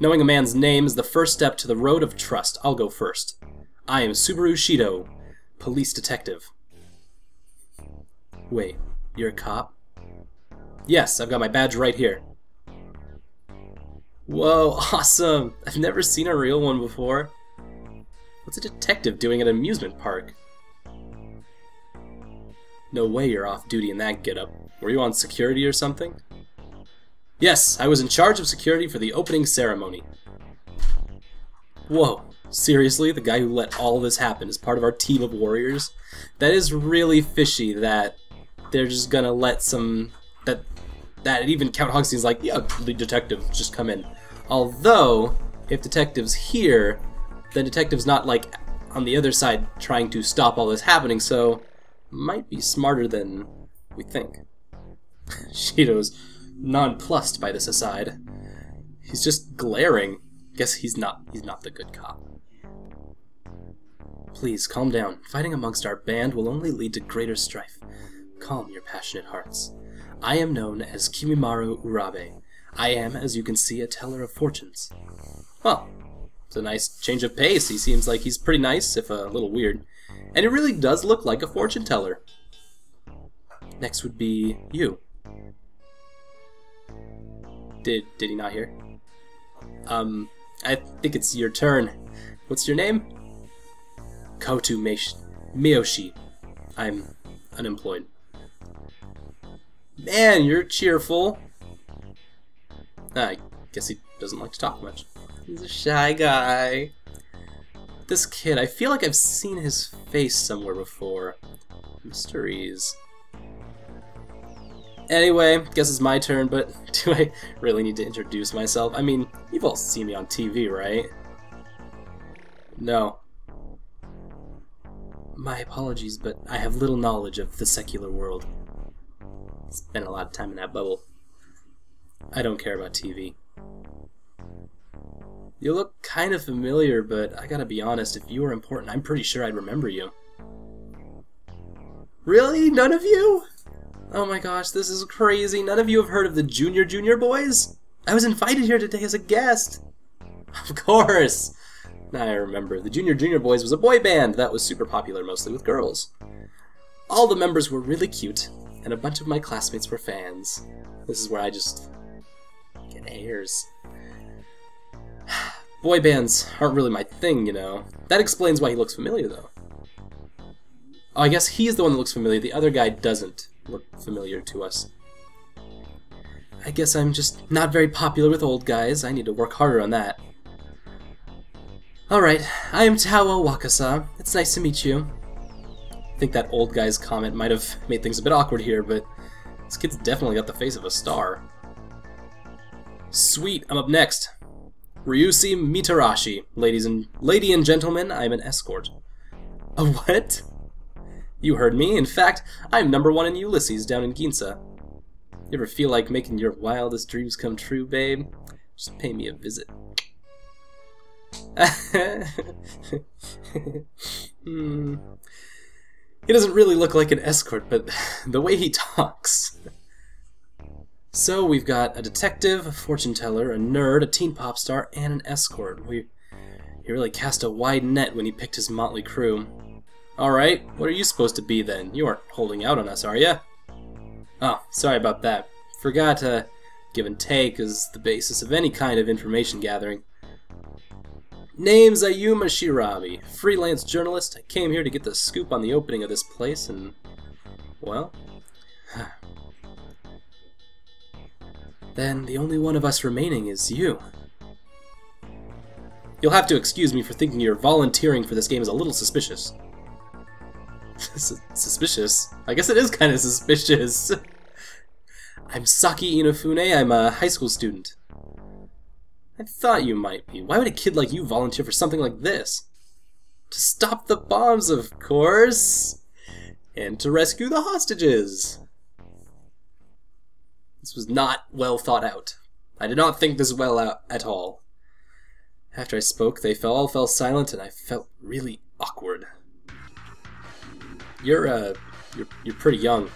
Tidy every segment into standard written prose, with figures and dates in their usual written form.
Knowing a man's name is the first step to the road of trust. I'll go first. I am Subaru Shido, police detective. Wait, you're a cop? Yes, I've got my badge right here. Whoa, awesome! I've never seen a real one before. What's a detective doing at an amusement park? No way you're off duty in that getup. Were you on security or something? Yes, I was in charge of security for the opening ceremony. Whoa, seriously? The guy who let all this happen is part of our team of warriors? That is really fishy that they're just gonna let some... That even Count Hogstein's like, yeah, lead detective, just come in. Although, if detective's here, then detective's not, like, on the other side trying to stop all this happening, so might be smarter than we think. Shido's nonplussed by this aside. He's just glaring. Guess he's not the good cop. Please, calm down. Fighting amongst our band will only lead to greater strife. Calm your passionate hearts. I am known as Kimimaru Urabe. I am, as you can see, a teller of fortunes. Well, it's a nice change of pace. He seems like he's pretty nice, if a little weird. And it really does look like a fortune teller. Next would be you. Did he not hear? I think it's your turn. What's your name? Koto Miyoshi. I'm unemployed. Man, you're cheerful. I guess he doesn't like to talk much. He's a shy guy. This kid, I feel like I've seen his face somewhere before. Mysteries. Anyway, guess it's my turn, but do I really need to introduce myself? I mean, you've all seen me on TV, right? No. My apologies, but I have little knowledge of the secular world. Spent a lot of time in that bubble. I don't care about TV. You look kind of familiar, but I gotta be honest, if you were important, I'm pretty sure I'd remember you. Really? None of you? Oh my gosh, this is crazy. None of you have heard of the Junior Boys? I was invited here today as a guest. Of course! Now I remember. The Junior Boys was a boy band that was super popular, mostly with girls. All the members were really cute, and a bunch of my classmates were fans. This is where I just get airs. Boy bands aren't really my thing, you know. That explains why he looks familiar, though. Oh, I guess he's the one that looks familiar. The other guy doesn't look familiar to us. I guess I'm just not very popular with old guys. I need to work harder on that. Alright, I am Tawa Wakasa. It's nice to meet you. I think that old guy's comment might have made things a bit awkward here, but this kid's definitely got the face of a star. Sweet, I'm up next. Ryusi Mitarashi. Lady and gentlemen, I'm an escort. A what? You heard me. In fact, I'm #1 in Ulysses down in Ginza. You ever feel like making your wildest dreams come true, babe? Just pay me a visit. He doesn't really look like an escort, but the way he talks. So we've got a detective, a fortune teller, a nerd, a teen pop star, and an escort. He really cast a wide net when he picked his motley crew. Alright, what are you supposed to be then? You aren't holding out on us, are ya? Oh, sorry about that. Forgot give and take is the basis of any kind of information gathering. Name's Ayuma Shirabi, freelance journalist. I came here to get the scoop on the opening of this place and, well, then the only one of us remaining is you. You'll have to excuse me for thinking your volunteering for this game is a little suspicious. Suspicious? I guess it is kind of suspicious. I'm Saki Inafune. I'm a high school student. I thought you might be. Why would a kid like you volunteer for something like this? To stop the bombs, of course! And to rescue the hostages! This was not well thought out. I did not think this well out at all. After I spoke, they all fell silent, and I felt really awkward. You're pretty young.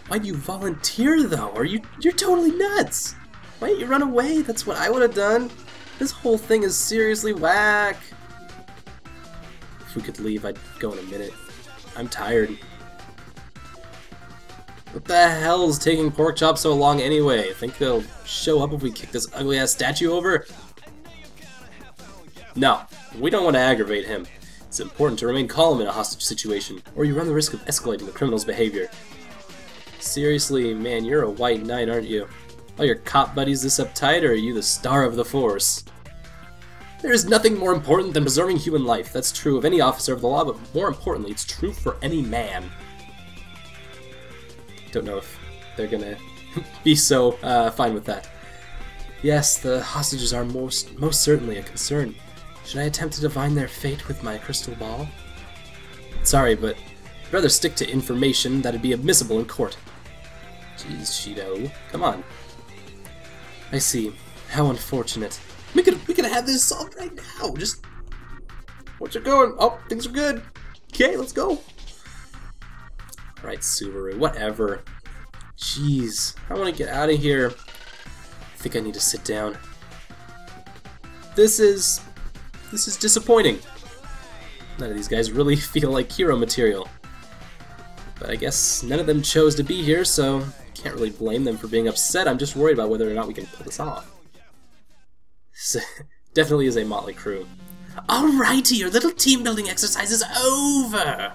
Why'd you volunteer, though? You're totally nuts! Why don't you run away? That's what I would have done. This whole thing is seriously whack. If we could leave, I'd go in a minute. I'm tired. What the hell is taking Porkchop so long anyway? Think they'll show up if we kick this ugly-ass statue over? No, we don't want to aggravate him. It's important to remain calm in a hostage situation, or you run the risk of escalating the criminal's behavior. Seriously, man, you're a white knight, aren't you? Are your cop buddies this uptight, or are you the star of the force? There is nothing more important than preserving human life. That's true of any officer of the law, but more importantly, it's true for any man. Don't know if they're gonna be so fine with that. Yes, the hostages are most certainly a concern. Should I attempt to divine their fate with my crystal ball? Sorry, but I'd rather stick to information that'd be admissible in court. Jeez, Shido, come on. I see. How unfortunate. We could have this solved right now. Just what's it going? Oh, things are good. Okay, let's go. Right, Subaru, whatever. Jeez, I want to get out of here. I think I need to sit down. This is disappointing. None of these guys really feel like hero material. But I guess none of them chose to be here, so can't really blame them for being upset. I'm just worried about whether or not we can pull this off. This definitely is a motley crew. Alrighty, your little team building exercise is over!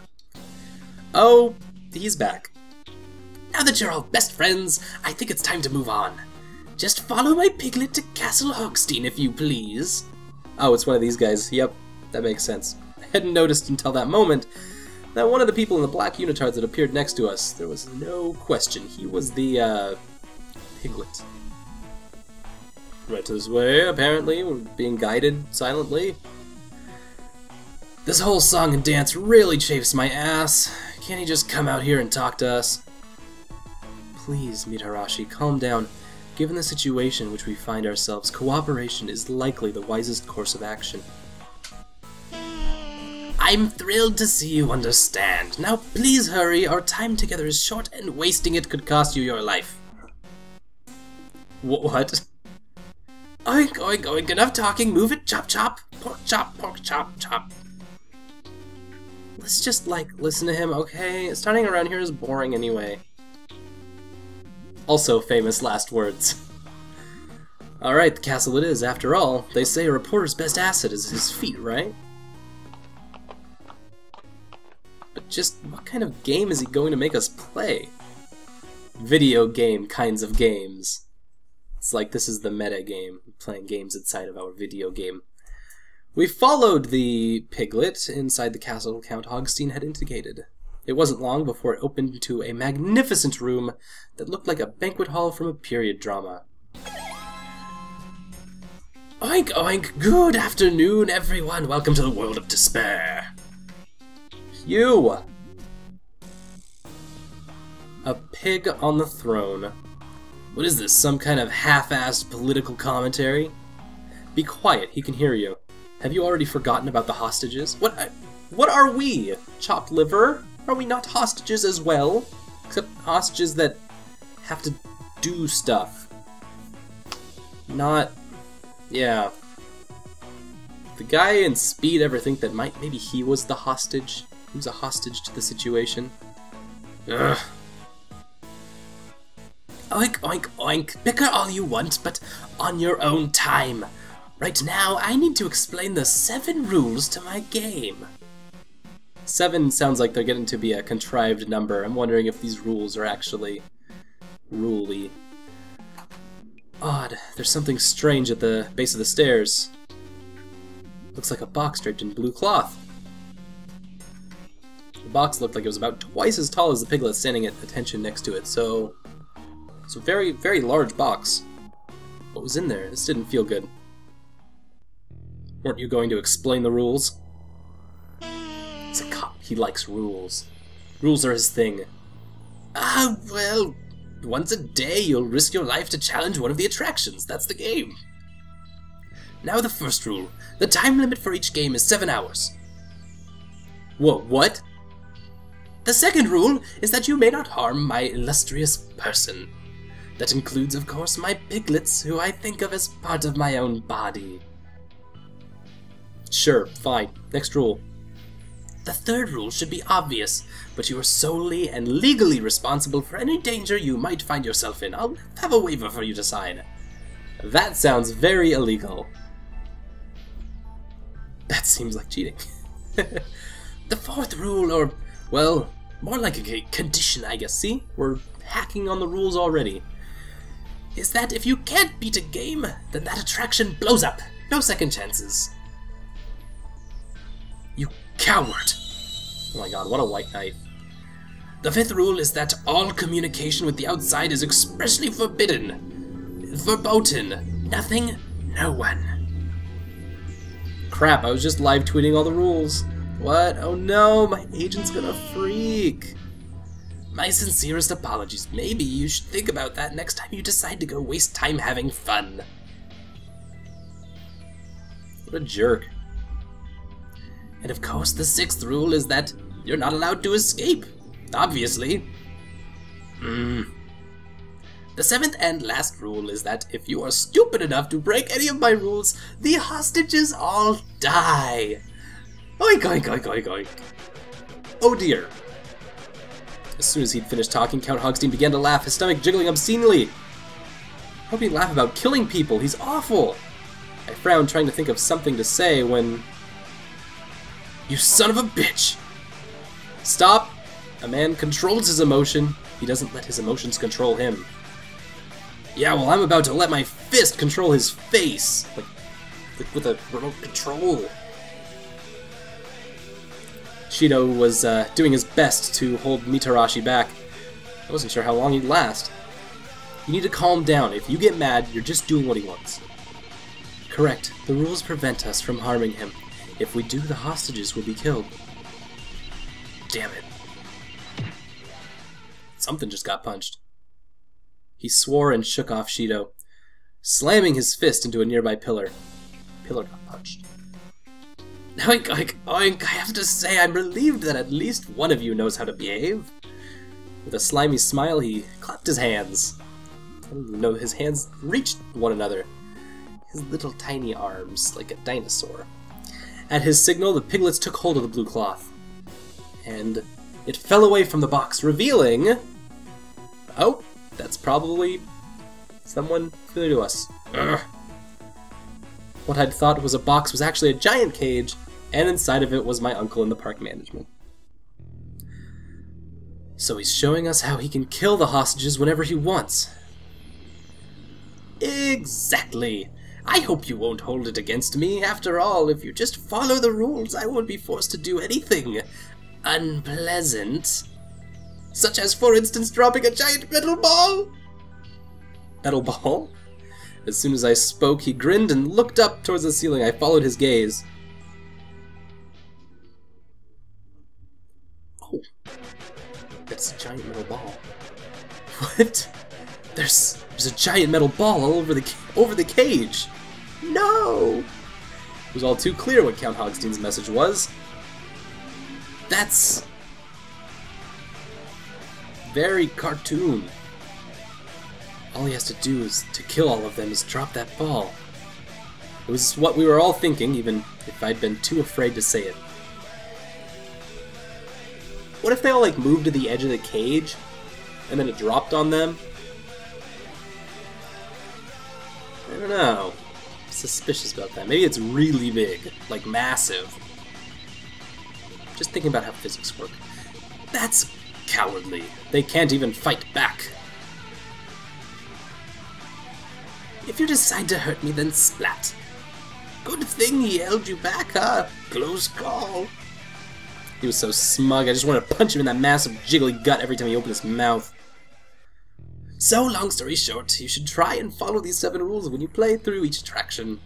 Oh, he's back. Now that you're all best friends, I think it's time to move on. Just follow my piglet to Castle Hogstein, if you please. Oh, it's one of these guys. Yep, that makes sense. I hadn't noticed until that moment that one of the people in the black unitards that appeared next to us, there was no question. He was the, piglet. Right this way, apparently. We're being guided silently. This whole song and dance really chafes my ass. Can't he just come out here and talk to us? Please, Mitarashi, calm down. Given the situation in which we find ourselves, cooperation is likely the wisest course of action. I'm thrilled to see you understand. Now please hurry, our time together is short and wasting it could cost you your life. What? Oink, oink, oink, enough talking, move it, chop, chop, pork, chop, chop. Let's just, listen to him, okay? Starting around here is boring anyway. Also famous last words. Alright, the castle it is, after all. They say a reporter's best asset is his feet, right? But just what kind of game is he going to make us play? Video game kinds of games. It's like this is the meta game, playing games inside of our video game. We followed the piglet inside the castle Count Hogstein had indicated. It wasn't long before it opened into a magnificent room that looked like a banquet hall from a period drama. Oink oink, good afternoon everyone, welcome to the world of despair. You! A pig on the throne. What is this, some kind of half-assed political commentary? Be quiet, he can hear you. Have you already forgotten about the hostages? What are we? Chopped liver? Are we not hostages as well? Except hostages that have to do stuff. Not... yeah. The guy in Speed ever think that maybe he was the hostage? He was a hostage to the situation? Ugh. Oink, oink, oink. Bicker all you want, but on your own time. Right now, I need to explain the 7 rules to my game. 7 sounds like they're getting to be a contrived number. I'm wondering if these rules are actually ruly. Odd. There's something strange at the base of the stairs. Looks like a box draped in blue cloth. The box looked like it was about twice as tall as the piglet standing at attention next to it, so... it's a very, very large box. What was in there? This didn't feel good. Weren't you going to explain the rules? He's a cop. He likes rules. Rules are his thing. Ah, well, once a day you'll risk your life to challenge one of the attractions. That's the game. Now the first rule. The time limit for each game is 7 hours. Whoa, what? The second rule is that you may not harm my illustrious person. That includes, of course, my piglets, who I think of as part of my own body. Sure, fine. Next rule. The third rule should be obvious, but you are solely and legally responsible for any danger you might find yourself in. I'll have a waiver for you to sign. That sounds very illegal. That seems like cheating. The fourth rule, or, well, more like a condition, I guess. See? We're hacking on the rules already. Is that if you can't beat a game, then that attraction blows up. No second chances. You coward! Oh my god, what a white knight. The fifth rule is that all communication with the outside is expressly forbidden. Verboten. Nothing, no one. Crap, I was just live tweeting all the rules. What? Oh no, my agent's gonna freak. My sincerest apologies. Maybe you should think about that next time you decide to go waste time having fun. What a jerk. And of course, the sixth rule is that you're not allowed to escape. Obviously. The seventh and last rule is that if you are stupid enough to break any of my rules, the hostages all die. Oink, oink, oink, oink, oink. Oh dear. As soon as he'd finished talking, Count Hogstein began to laugh, his stomach jiggling obscenely. How could he laugh about killing people? He's awful. I frowned, trying to think of something to say when... You son of a bitch! Stop! A man controls his emotion. He doesn't let his emotions control him. Yeah, well, I'm about to let my fist control his face. Like with a remote control. Shido was doing his best to hold Mitarashi back. I wasn't sure how long he'd last. You need to calm down. If you get mad, you're just doing what he wants. Correct. The rules prevent us from harming him. If we do, the hostages will be killed. Damn it. Something just got punched. He swore and shook off Shido, slamming his fist into a nearby pillar. Pillar got punched. Oink, oink, oink. I have to say I'm relieved that at least one of you knows how to behave. With a slimy smile, he clapped his hands. I don't even know his hands reached one another. His little tiny arms, like a dinosaur. At his signal, the piglets took hold of the blue cloth. And it fell away from the box, revealing... Oh, that's probably someone familiar to us. Ugh. What I'd thought was a box was actually a giant cage, and inside of it was my uncle in the park management. So he's showing us how he can kill the hostages whenever he wants. Exactly! I hope you won't hold it against me. After all, if you just follow the rules, I won't be forced to do anything unpleasant. Such as, for instance, dropping a giant metal ball? Metal ball? As soon as I spoke, he grinned and looked up towards the ceiling. I followed his gaze. Oh. That's a giant metal ball. What? There's a giant metal ball all over the cage. No! It was all too clear what Count Hogstein's message was. That's very cartoon. All he has to do is to kill all of them is drop that ball. It was what we were all thinking, even if I'd been too afraid to say it. What if they all like moved to the edge of the cage and then it dropped on them? I don't know. I'm suspicious about that. Maybe it's really big, like massive. Just thinking about how physics work. That's cowardly. They can't even fight back. If you decide to hurt me, then splat. Good thing he held you back, huh? Close call. He was so smug, I just wanted to punch him in that massive jiggly gut every time he opened his mouth. So, long story short, you should try and follow these 7 rules when you play through each attraction.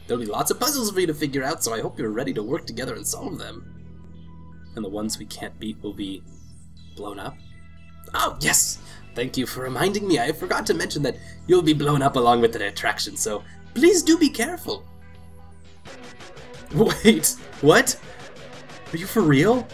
There'll be lots of puzzles for you to figure out, so I hope you're ready to work together and solve them. And the ones we can't beat will be blown up. Oh, yes! Thank you for reminding me. I forgot to mention that you'll be blown up along with the attraction, so please do be careful. Wait, what? Are you for real?